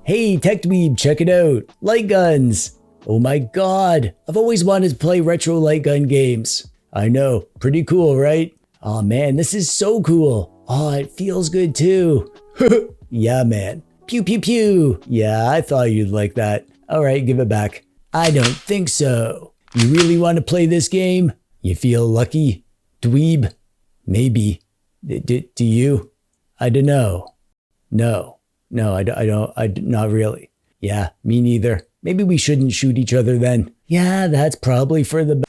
Hey TechDweeb, check it out. Lightguns. Oh my god, I've always wanted to play retro Lightgun games. I know, pretty cool, right? Oh man, this is so cool. Oh, it feels good too. Yeah man. Pew pew pew. Yeah, I thought you'd like that. Alright, give it back. I don't think so. You really want to play this game? You feel lucky? Dweeb? Maybe. Do you? I don't know. No, I don't, not really. Yeah, me neither. Maybe we shouldn't shoot each other then. Yeah, that's probably for the best.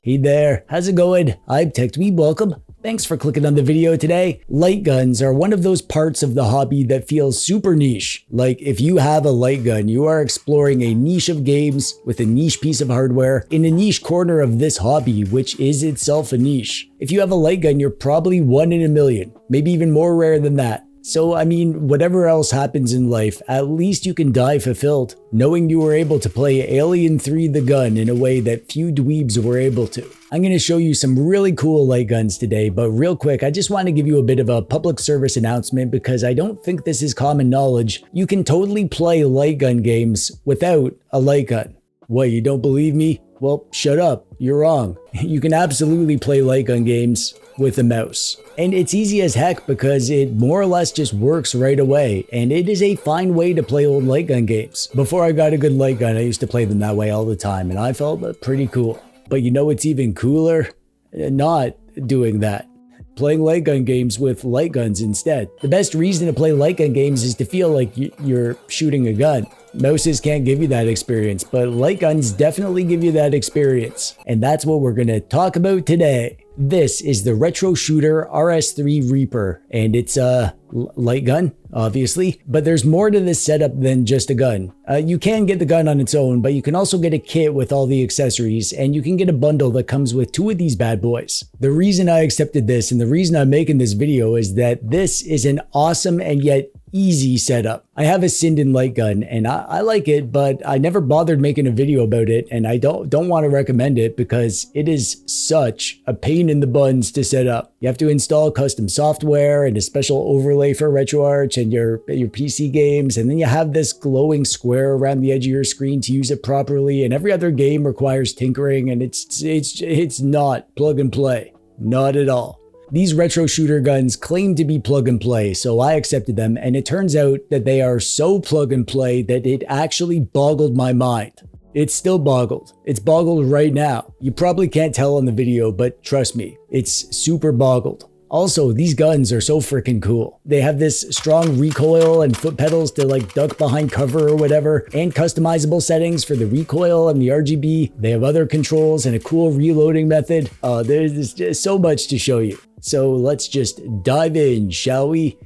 Hey there, how's it going? I'm TechDweeb, welcome. Thanks for clicking on the video today. Light guns are one of those parts of the hobby that feels super niche. Like if you have a light gun, you are exploring a niche of games with a niche piece of hardware in a niche corner of this hobby, which is itself a niche. If you have a light gun, you're probably 1 in a million, maybe even more rare than that. So, I mean, whatever else happens in life, at least you can die fulfilled, knowing you were able to play Alien 3 the gun in a way that few dweebs were able to. I'm going to show you some really cool light guns today, but real quick, I just want to give you a bit of a public service announcement because I don't think this is common knowledge. You can totally play light gun games without a light gun. What, you don't believe me? Well, shut up. You're wrong. You can absolutely play light gun games with a mouse. And it's easy as heck because it more or less just works right away, and it is a fine way to play old light gun games. Before I got a good light gun, I used to play them that way all the time, and I felt pretty cool. But you know what's even cooler? Not doing that. Playing light gun games with light guns instead. The best reason to play light gun games is to feel like you're shooting a gun. Mouses can't give you that experience, but light guns definitely give you that experience. And that's what we're gonna talk about today. This is the Retro Shooter RS3 Reaper, and it's a light gun, obviously, but there's more to this setup than just a gun. You can get the gun on its own, but you can also get a kit with all the accessories, and you can get a bundle that comes with 2 of these bad boys. The reason I accepted this and the reason I'm making this video is that this is an awesome and yet easy setup. I have a Sinden light gun and I like it, but I never bothered making a video about it, and I don't want to recommend it because it is such a pain in the buns to set up. You have to install custom software and a special overlay for RetroArch and your PC games, and then you have this glowing square around the edge of your screen to use it properly, and every other game requires tinkering, and it's not plug and play. Not at all. These retro shooter guns claim to be plug and play, so I accepted them, and it turns out that they are so plug and play that it actually boggled my mind. It's still boggled. It's boggled right now. You probably can't tell on the video, but trust me, it's super boggled. Also, these guns are so freaking cool. They have this strong recoil and foot pedals to like duck behind cover or whatever, and customizable settings for the recoil and the RGB. They have other controls and a cool reloading method. There's just so much to show you. So let's just dive in, shall we?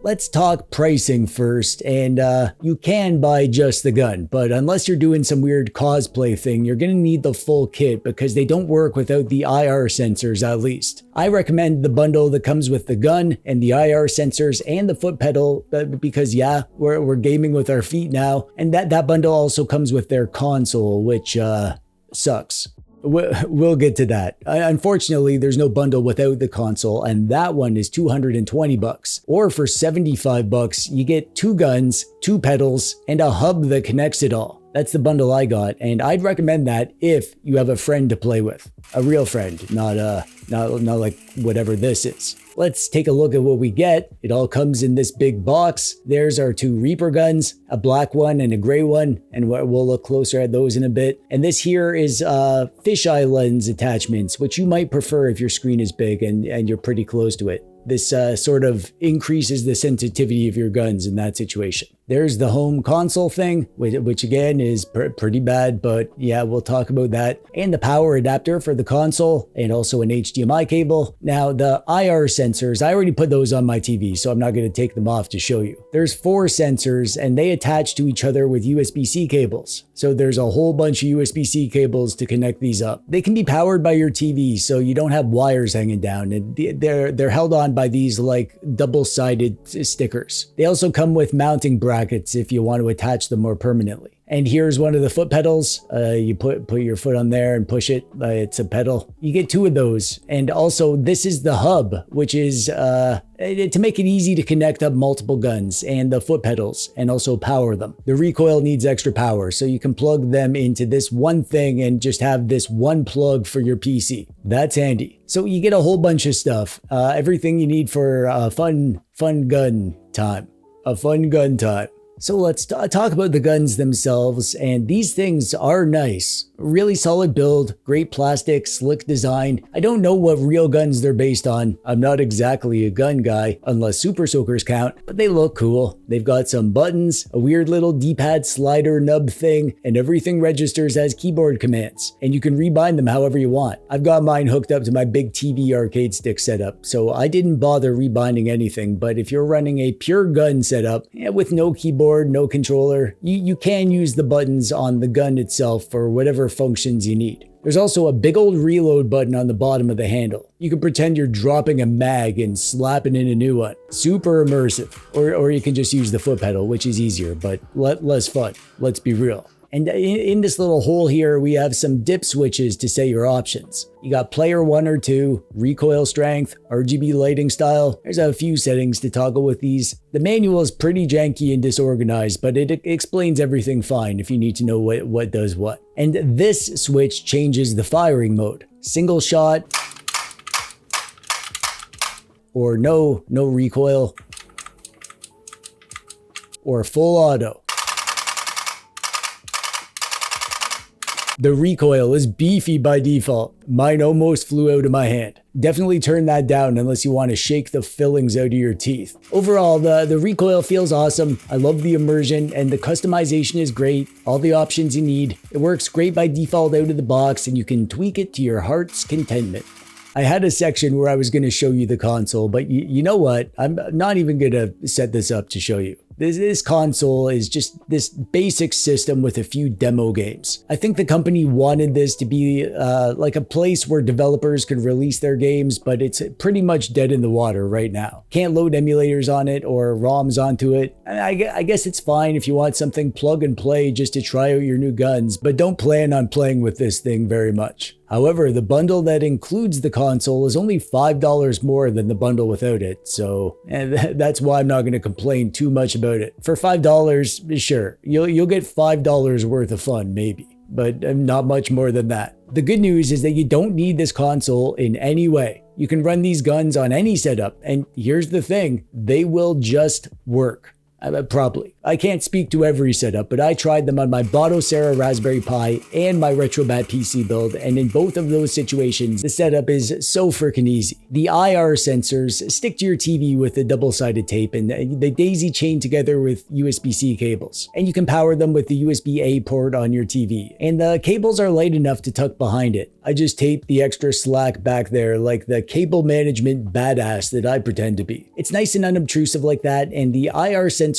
Let's talk pricing first, and you can buy just the gun, but unless you're doing some weird cosplay thing, you're gonna need the full kit because they don't work without the IR sensors at least. I recommend the bundle that comes with the gun and the IR sensors and the foot pedal because yeah, we're gaming with our feet now, and that bundle also comes with their console, which sucks. We'll get to that. Unfortunately, there's no bundle without the console, and that one is $220. Or for $75, you get 2 guns, 2 pedals, and a hub that connects it all. That's the bundle I got, and I'd recommend that if you have a friend to play with. A real friend, not like whatever this is. Let's take a look at what we get. It all comes in this big box. There's our 2 Reaper guns, a black one and a gray one, and we'll look closer at those in a bit. And this here is fisheye lens attachments, which you might prefer if your screen is big and you're pretty close to it. This sort of increases the sensitivity of your guns in that situation. There's the home console thing, which again is pretty bad, but yeah, we'll talk about that. And the power adapter for the console, and also an HDMI cable. Now the IR sensors, I already put those on my TV, so I'm not going to take them off to show you. There's 4 sensors, and they attach to each other with USB-C cables. So there's a whole bunch of USB-C cables to connect these up. They can be powered by your TV, so you don't have wires hanging down, and they're held on on by these like double-sided stickers. They also come with mounting brackets if you want to attach them more permanently. And here's one of the foot pedals. You put your foot on there and push it. It's a pedal. You get 2 of those. And also this is the hub, which is to make it easy to connect up multiple guns and the foot pedals and also power them. The recoil needs extra power, so you can plug them into this one thing and just have this one plug for your PC. That's handy. So you get a whole bunch of stuff. Everything you need for fun gun time. A fun gun time. So let's talk about the guns themselves, and these things are nice. Really solid build, great plastic, slick design. I don't know what real guns they're based on. I'm not exactly a gun guy, unless Super Soakers count, but they look cool. They've got some buttons, a weird little D-pad slider nub thing, and everything registers as keyboard commands. And you can rebind them however you want. I've got mine hooked up to my big TV arcade stick setup, so I didn't bother rebinding anything, but if you're running a pure gun setup, with no keyboard, no controller, you can use the buttons on the gun itself for whatever functions you need. There's also a big old reload button on the bottom of the handle. You can pretend you're dropping a mag and slapping in a new one. Super immersive. Or you can just use the foot pedal, which is easier, but less fun. Let's be real. And in this little hole here, we have some dip switches to set your options. You got player 1 or 2, recoil strength, RGB lighting style. There's a few settings to toggle with these. The manual is pretty janky and disorganized, but it explains everything fine if you need to know what does what. And this switch changes the firing mode. Single shot, or no recoil, or full auto. The recoil is beefy by default. Mine almost flew out of my hand. Definitely turn that down unless you want to shake the fillings out of your teeth. Overall, the recoil feels awesome. I love the immersion, and the customization is great. All the options you need. It works great by default out of the box, and you can tweak it to your heart's contentment. I had a section where I was going to show you the console, but you know what? I'm not even going to set this up to show you. This console is just this basic system with a few demo games. I think the company wanted this to be like a place where developers could release their games, but it's pretty much dead in the water right now. Can't load emulators on it or ROMs onto it. I guess it's fine if you want something plug and play just to try out your new guns, but don't plan on playing with this thing very much. However, the bundle that includes the console is only $5 more than the bundle without it, so that's why I'm not going to complain too much about it. For $5, sure, you'll get $5 worth of fun, maybe, but not much more than that. The good news is that you don't need this console in any way. You can run these guns on any setup, and here's the thing, they will just work. Probably. I can't speak to every setup, but I tried them on my Botocera Raspberry Pi and my RetroBat PC build, and in both of those situations, the setup is so freaking easy. The IR sensors stick to your TV with a double-sided tape, and they daisy chain together with USB-C cables. And you can power them with the USB-A port on your TV. And the cables are light enough to tuck behind it. I just taped the extra slack back there like the cable management badass that I pretend to be. It's nice and unobtrusive like that, and the IR sensors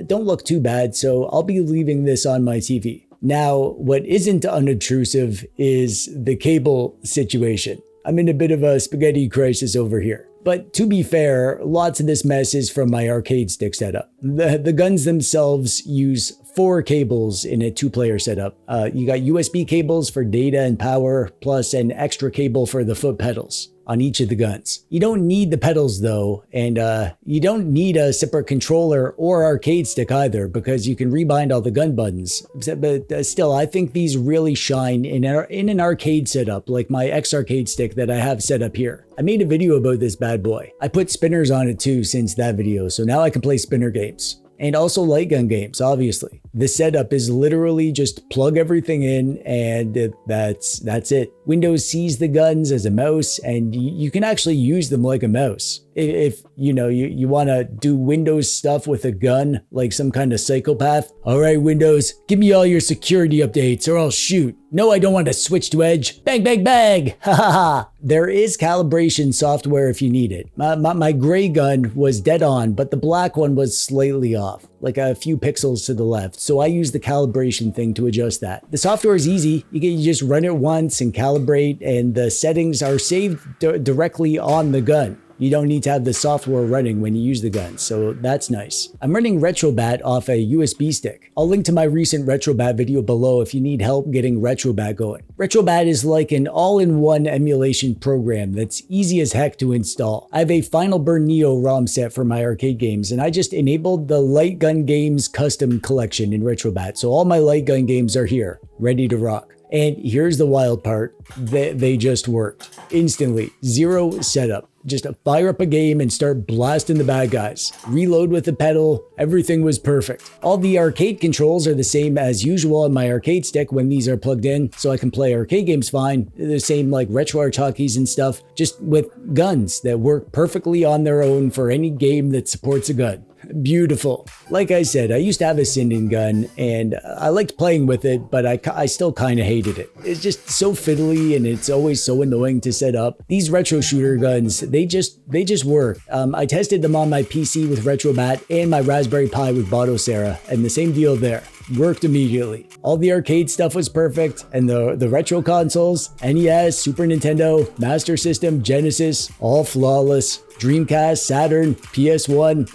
don't look too bad, so I'll be leaving this on my TV. Now, what isn't unobtrusive is the cable situation. I'm in a bit of a spaghetti crisis over here. But to be fair, lots of this mess is from my arcade stick setup. The guns themselves use 4 cables in a 2-player setup. You got USB cables for data and power, plus an extra cable for the foot pedals on each of the guns. You don't need the pedals though, and you don't need a separate controller or arcade stick either, because you can rebind all the gun buttons. But still, I think these really shine in an arcade setup, like my X-Arcade stick that I have set up here. I made a video about this bad boy. I put spinners on it too since that video, so now I can play spinner games. And also light gun games, obviously. The setup is literally just plug everything in, and that's it. Windows sees the guns as a mouse, and you can actually use them like a mouse. If you want to do Windows stuff with a gun, like some kind of psychopath. All right, Windows, give me all your security updates or I'll shoot. No, I don't want to switch to Edge. Bang, bang, bang. Ha ha ha. There is calibration software if you need it. My gray gun was dead on, but the black one was slightly off, like a few pixels to the left. So I used the calibration thing to adjust that. The software is easy. You just run it once and calibrate, and the settings are saved directly on the gun. You don't need to have the software running when you use the gun, so that's nice. I'm running RetroBat off a USB stick. I'll link to my recent RetroBat video below if you need help getting RetroBat going. RetroBat is like an all-in-one emulation program that's easy as heck to install. I have a Final Burn Neo ROM set for my arcade games, and I just enabled the Light Gun Games custom collection in RetroBat, so all my Light Gun games are here, ready to rock. And here's the wild part, they just worked. Instantly, zero setup. Just fire up a game and start blasting the bad guys. Reload with the pedal, everything was perfect. All the arcade controls are the same as usual on my arcade stick when these are plugged in, so I can play arcade games fine. The same like RetroArch hotkeys and stuff, just with guns that work perfectly on their own for any game that supports a gun. Beautiful. Like I said, I used to have a Sinden gun and I liked playing with it, but I still kind of hated it. It's just so fiddly and it's always so annoying to set up. These retro shooter guns, they just work. I tested them on my PC with RetroBat and my Raspberry Pi with Botocera, and the same deal there. Worked immediately. All the arcade stuff was perfect, and the retro consoles, NES, Super Nintendo, Master System, Genesis, all flawless. Dreamcast, Saturn, PS1,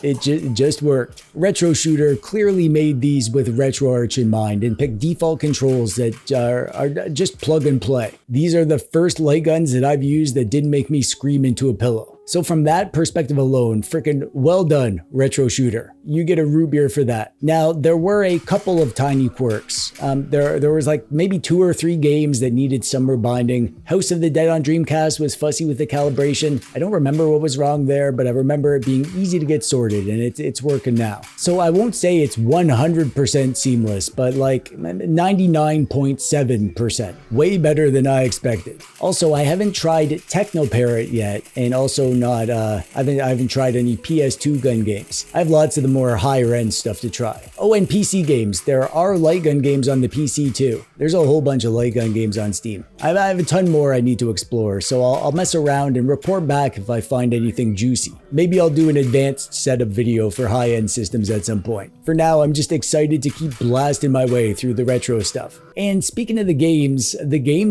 it just worked. Retro Shooter clearly made these with RetroArch in mind and picked default controls that are just plug and play. These are the first light guns that I've used that didn't make me scream into a pillow. So from that perspective alone, frickin' well done, Retro Shooter. You get a root beer for that. Now, there were a couple of tiny quirks. There was like maybe 2 or 3 games that needed some rebinding. House of the Dead on Dreamcast was fussy with the calibration. I don't remember what was wrong there, but I remember it being easy to get sorted, and it's working now. So I won't say it's 100% seamless, but like 99.7%. Way better than I expected. Also, I haven't tried Technoparrot yet, and also not I haven't tried any PS2 gun games. I have lots of the more higher end stuff to try. Oh, and PC games. There are light gun games on the PC too. There's a whole bunch of light gun games on Steam. I have a ton more I need to explore, so I'll mess around and report back if I find anything juicy. Maybe I'll do an advanced setup video for high-end systems at some point. For now, I'm just excited to keep blasting my way through the retro stuff. And speaking of the games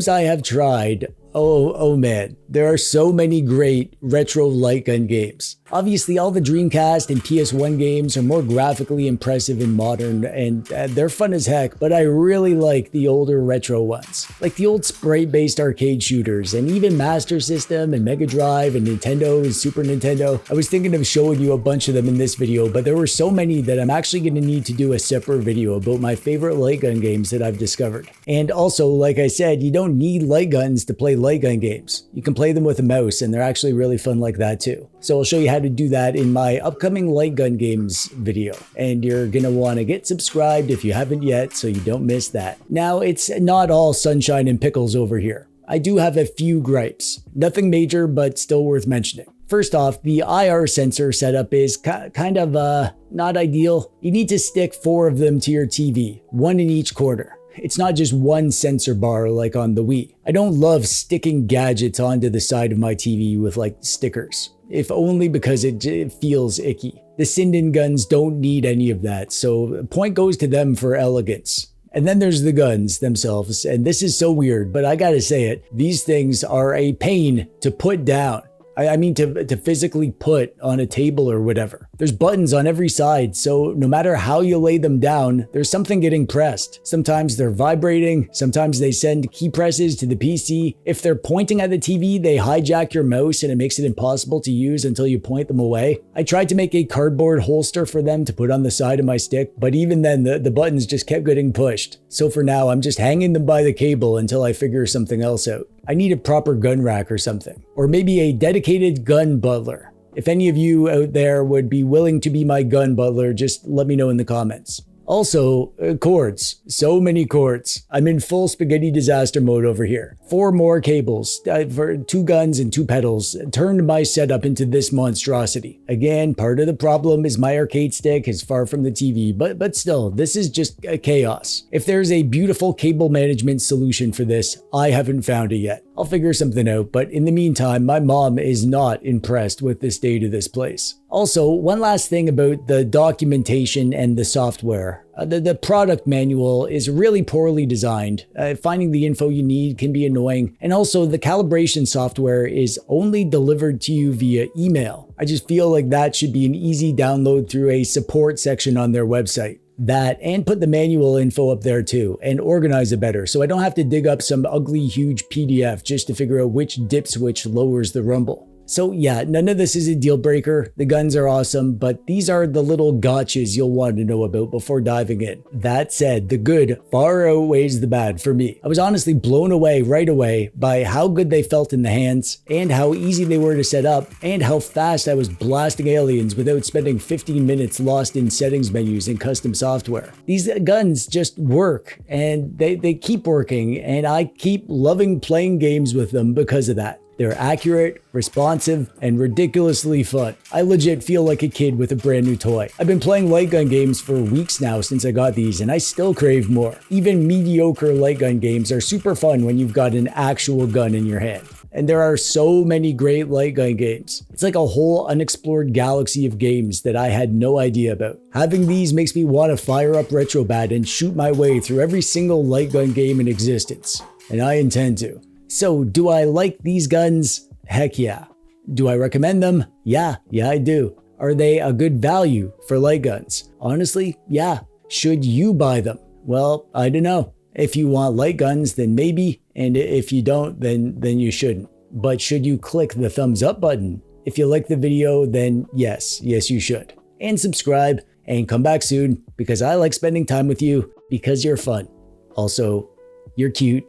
I have tried, oh man, there are so many great retro light gun games. Obviously, all the Dreamcast and PS1 games are more graphically impressive and modern, and they're fun as heck, but I really like the older retro ones. Like the old sprite-based arcade shooters, and even Master System and Mega Drive and Nintendo and Super Nintendo. I was thinking of showing you a bunch of them in this video, but there were so many that I'm actually going to need to do a separate video about my favorite light gun games that I've discovered. And also, like I said, you don't need light guns to play light gun games. You can play them with a mouse, and they're actually really fun like that too. So I'll show you how to do that in my upcoming light gun games video, and you're gonna want to get subscribed if you haven't yet so you don't miss that. Now, it's not all sunshine and pickles over here. I do have a few gripes. Nothing major, but still worth mentioning. First off, the IR sensor setup is kind of not ideal. You need to stick 4 of them to your TV, 1 in each corner. It's not just one sensor bar like on the Wii. I don't love sticking gadgets onto the side of my TV with like stickers, if only because it feels icky. The Sinden guns don't need any of that, so point goes to them for elegance. And then there's the guns themselves, and this is so weird, but I gotta say it, these things are a pain to put down. I mean to physically put on a table or whatever. There's buttons on every side, so no matter how you lay them down, there's something getting pressed. Sometimes they're vibrating, sometimes they send key presses to the PC. If they're pointing at the TV, they hijack your mouse and it makes it impossible to use until you point them away. I tried to make a cardboard holster for them to put on the side of my stick, but even then the buttons just kept getting pushed. So for now, I'm just hanging them by the cable until I figure something else out. I need a proper gun rack or something, or maybe a dedicated gun butler. If any of you out there would be willing to be my gun butler, just let me know in the comments. Also, cords. So many cords. I'm in full spaghetti disaster mode over here. 4 more cables for 2 guns and 2 pedals turned my setup into this monstrosity. Again, part of the problem is my arcade stick is far from the TV, but still, this is just chaos. If there's a beautiful cable management solution for this, I haven't found it yet. I'll figure something out, but in the meantime, my mom is not impressed with the state of this place. Also, one last thing about the documentation and the software. The product manual is really poorly designed. Finding the info you need can be annoying. And also, the calibration software is only delivered to you via email. I just feel like that should be an easy download through a support section on their website. That, and put the manual info up there too, and organize it better so I don't have to dig up some ugly huge PDF just to figure out which dip switch lowers the rumble. So yeah, none of this is a deal breaker. The guns are awesome, but these are the little gotchas you'll want to know about before diving in. That said, the good far outweighs the bad for me. I was honestly blown away right away by how good they felt in the hands, and how easy they were to set up, and how fast I was blasting aliens without spending 15 minutes lost in settings menus and custom software. These guns just work, and they keep working, and I keep loving playing games with them because of that. They're accurate, responsive, and ridiculously fun. I legit feel like a kid with a brand new toy. I've been playing light gun games for weeks now since I got these, and I still crave more. Even mediocre light gun games are super fun when you've got an actual gun in your hand. And there are so many great light gun games. It's like a whole unexplored galaxy of games that I had no idea about. Having these makes me want to fire up Retrobad and shoot my way through every single light gun game in existence. And I intend to. So, do I like these guns? Heck yeah. Do I recommend them? Yeah, I do. Are they a good value for light guns? Honestly, yeah. Should you buy them? Well, I don't know. If you want light guns, then maybe, and if you don't, then you shouldn't. But should you click the thumbs up button? If you like the video, then yes, you should. And subscribe, and come back soon, because I like spending time with you, because you're fun. Also, you're cute.